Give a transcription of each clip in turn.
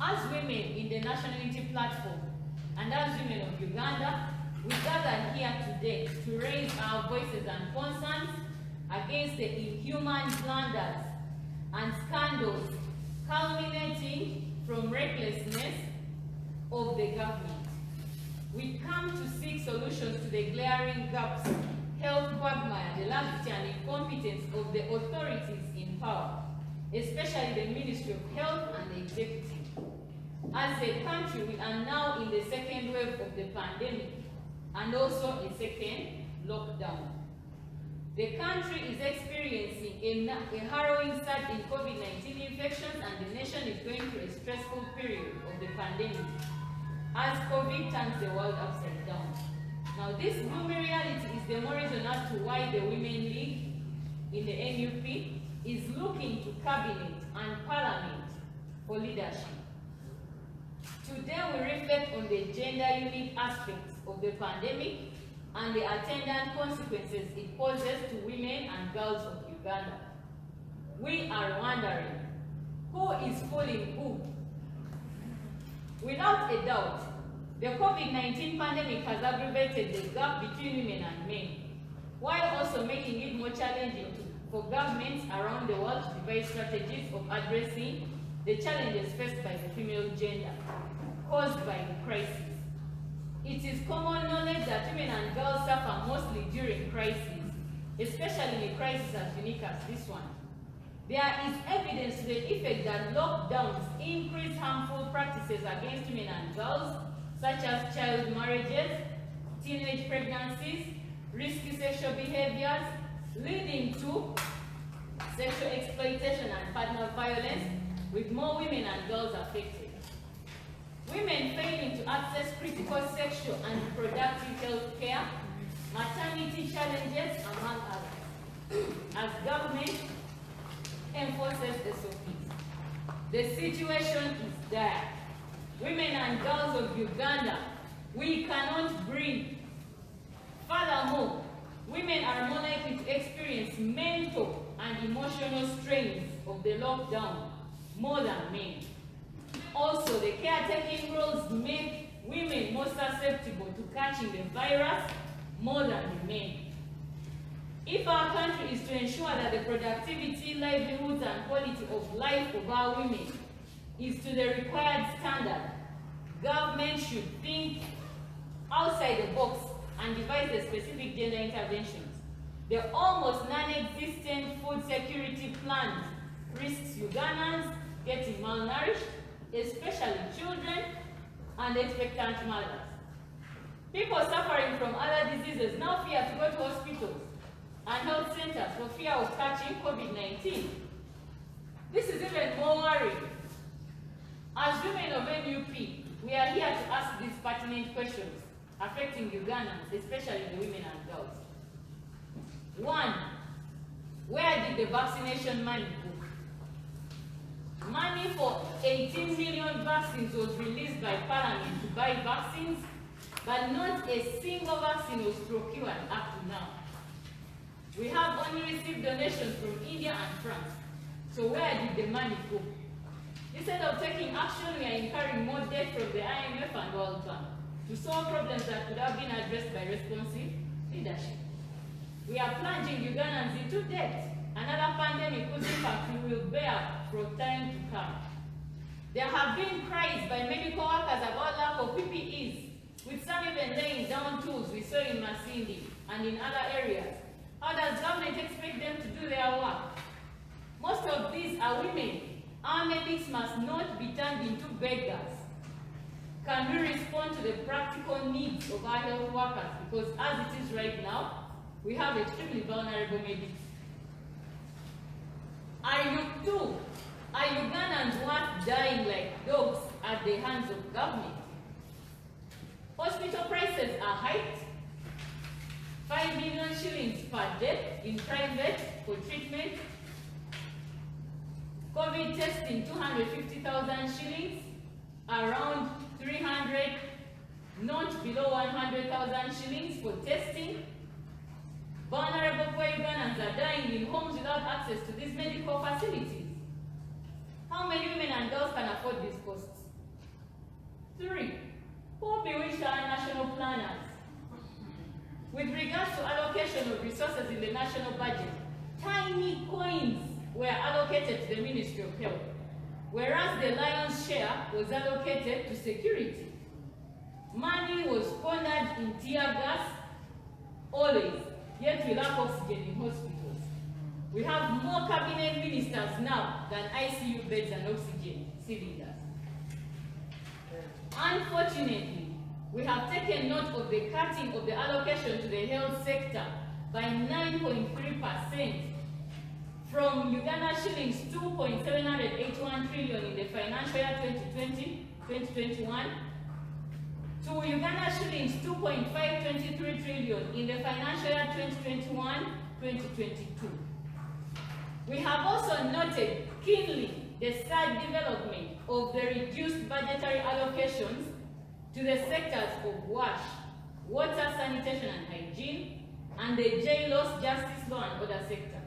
As women in the National Unity Platform and as women of Uganda, we gather here today to raise our voices and concerns against the inhuman blunders and scandals culminating from recklessness of the government. We come to seek solutions to the glaring gaps, health quagmire, the laxity and incompetence of the authorities in power, especially the Ministry of Health and the Executive. As a country, we are now in the second wave of the pandemic and also a second lockdown. The country is experiencing a harrowing surge in COVID-19 infections, and the nation is going through a stressful period of the pandemic as COVID turns the world upside down. Now, this gloomy reality is the more reason as to why the Women League in the NUP is looking to Cabinet and Parliament for leadership. Today, we reflect on the gender-unique aspects of the pandemic and the attendant consequences it poses to women and girls of Uganda. We are wondering, who is fooling who? Without a doubt, the COVID-19 pandemic has aggravated the gap between women and men, while also making it more challenging for governments around the world to devise strategies of addressing the challenges faced by the female gender caused by the crisis. It is common knowledge that women and girls suffer mostly during crises, especially in a crisis as unique as this one. There is evidence to the effect that lockdowns increase harmful practices against women and girls, such as child marriages, teenage pregnancies, risky sexual behaviors, leading to sexual exploitation and partner violence, with more women and girls affected. Women failing to access critical sexual and reproductive health care, maternity challenges, among others, as government enforces SOPs. The situation is dire. Women and girls of Uganda, we cannot breathe. Furthermore, women are more likely to experience mental and emotional strains of the lockdown more than men. Also, the caretaking roles make women more susceptible to catching the virus more than the men. If our country is to ensure that the productivity, livelihoods, and quality of life of our women is to the required standard, government should think outside the box and devise the specific gender interventions. The almost non-existent food security plan risks Ugandans getting malnourished, especially children and expectant mothers. People suffering from other diseases now fear to go to hospitals and health centers for fear of catching COVID-19. This is even more worrying. As women of NUP, we are here to ask these pertinent questions affecting Ugandans, especially the women and girls. 1. Where did the vaccination money go? Money for 18 million vaccines was released by Parliament to buy vaccines, but not a single vaccine was procured up to now. We have only received donations from India and France. So where did the money go? Instead of taking action, we are incurring more debt from the IMF and World Bank to solve problems that could have been addressed by responsive leadership. We are plunging Ugandans into debt, another pandemic whose impact we will bear for time to come. There have been cries by medical workers about lack of PPEs, with some even laying down tools we saw in Masindi and in other areas. How does government expect them to do their work? Most of these are women. Our medics must not be turned into beggars. Can we respond to the practical needs of our health workers? Because as it is right now, we have extremely vulnerable medics. Are Ugandans worth dying like dogs at the hands of government? Hospital prices are hiked. 5 million shillings per day in private for treatment. COVID testing, 250,000 shillings, around 300, not below 100,000 shillings for testing. Vulnerable poor Ugandans are dying in homes without access to these medical facilities. How many women and girls can afford these costs? 3. Who bewitched our national planners? With regards to allocation of resources in the national budget, tiny coins were allocated to the Ministry of Health, whereas the lion's share was allocated to security. Money was squandered in tear gas, always, yet we lack oxygen in hospitals. We have more cabinet ministers now than ICU beds and oxygen cylinders. Unfortunately, we have taken note of the cutting of the allocation to the health sector by 9.3% from Uganda shillings 2.781 trillion in the financial year 2020-2021 to Uganda shillings 2.523 trillion in the financial year 2021-2022. We have also noted keenly the sad development of the reduced budgetary allocations to the sectors of WASH, water, sanitation and hygiene, and the jail-loss, justice, law and order sector.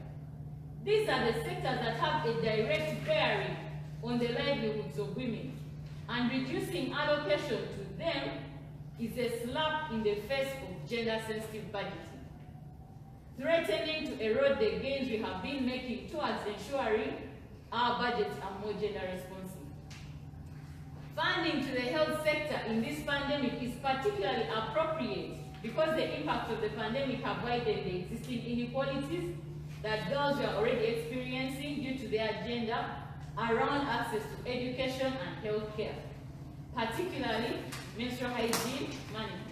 These are the sectors that have a direct bearing on the livelihoods of women, and reducing allocation to them is a slap in the face of gender-sensitive budgeting, threatening to erode the gains we have been making towards ensuring our budgets are more gender responsive. Funding to the health sector in this pandemic is particularly appropriate because the impact of the pandemic have widened the existing inequalities that girls were already experiencing due to their gender around access to education and health care, particularly menstrual hygiene management.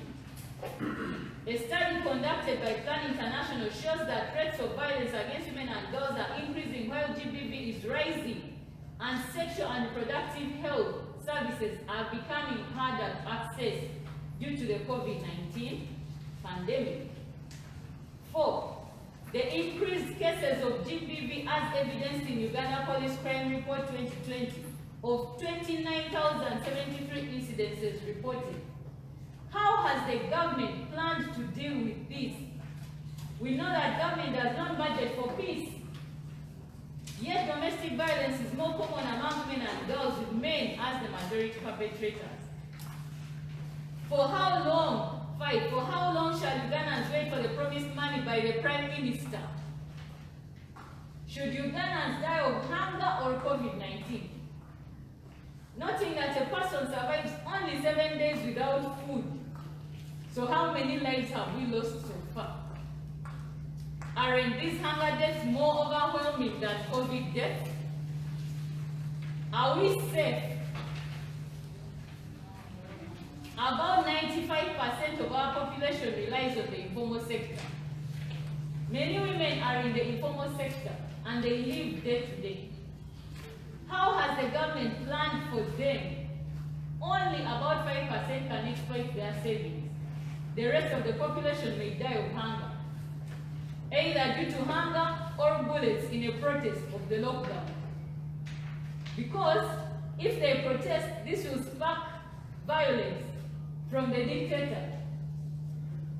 A study conducted by Plan International shows that threats of violence against women and girls are increasing while GBV is rising, and sexual and reproductive health services are becoming harder to access due to the COVID-19 pandemic. 4. The increased cases of GBV as evidenced in Uganda Police Crime Report 2020 of 29,073 incidences reported. How has the government planned to deal with this? We know that government does not budget for peace. Yet domestic violence is more common among women and girls, with men as the majority perpetrators. For how long, for how long shall Ugandans wait for the promised money by the Prime Minister? Should Ugandans die of hunger or COVID-19? Noting that a person survives only 7 days without food. So how many lives have we lost so far? Aren't these hunger deaths more overwhelming than COVID deaths? Are we safe? About 95% of our population relies on the informal sector. Many women are in the informal sector and they live day to day. How has the government planned for them? Only about 5% can exploit their savings. The rest of the population may die of hunger, either due to hunger or bullets in a protest of the lockdown. Because if they protest, this will spark violence from the dictator.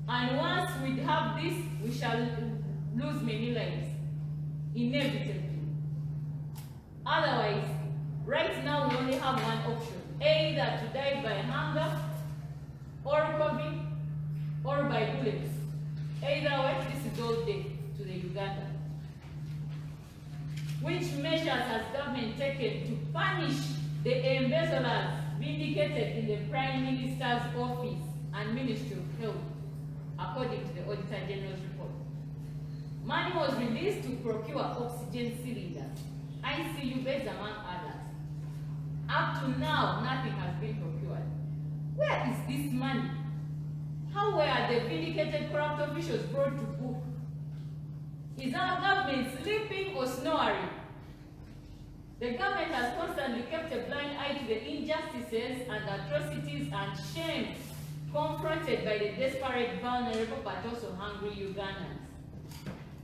And once we have this, we shall lose many lives, inevitably. Otherwise, right now we only have one option, either to die by hunger, or COVID, or by bullets. Either way, this is all death to the Ugandans. Which measures has government taken to punish the embezzlers vindicated in the Prime Minister's office and Ministry of Health, according to the Auditor General's report? Money was released to procure oxygen cylinders, ICU beds, among others. Up to now, nothing has been procured. Where is this money? How were the vindicated corrupt officials brought to book? Is our government sleeping or snoring? The government has constantly kept a blind eye to the injustices and atrocities and shame confronted by the desperate, vulnerable, but also hungry Ugandans.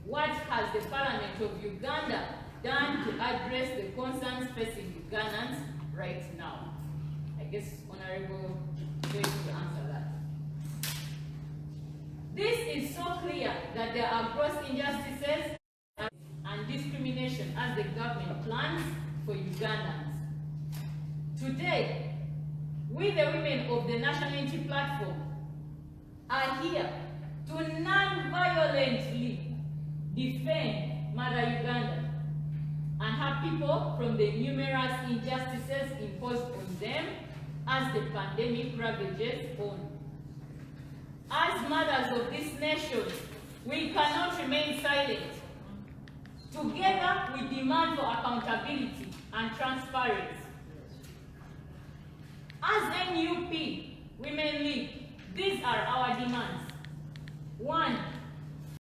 What has the Parliament of Uganda done to address the concerns facing Ugandans right now? I guess Honorable Joyce will answer that. This is so clear that there are gross injustices and discrimination as the government plans for Ugandans. Today, we the women of the National Unity Platform are here to non-violently defend Mother Uganda and her people from the numerous injustices imposed on them as the pandemic ravages on. As mothers of this nation, we cannot remain silent. Together, we demand for accountability and transparency. As NUP, Women Lead, these are our demands. 1.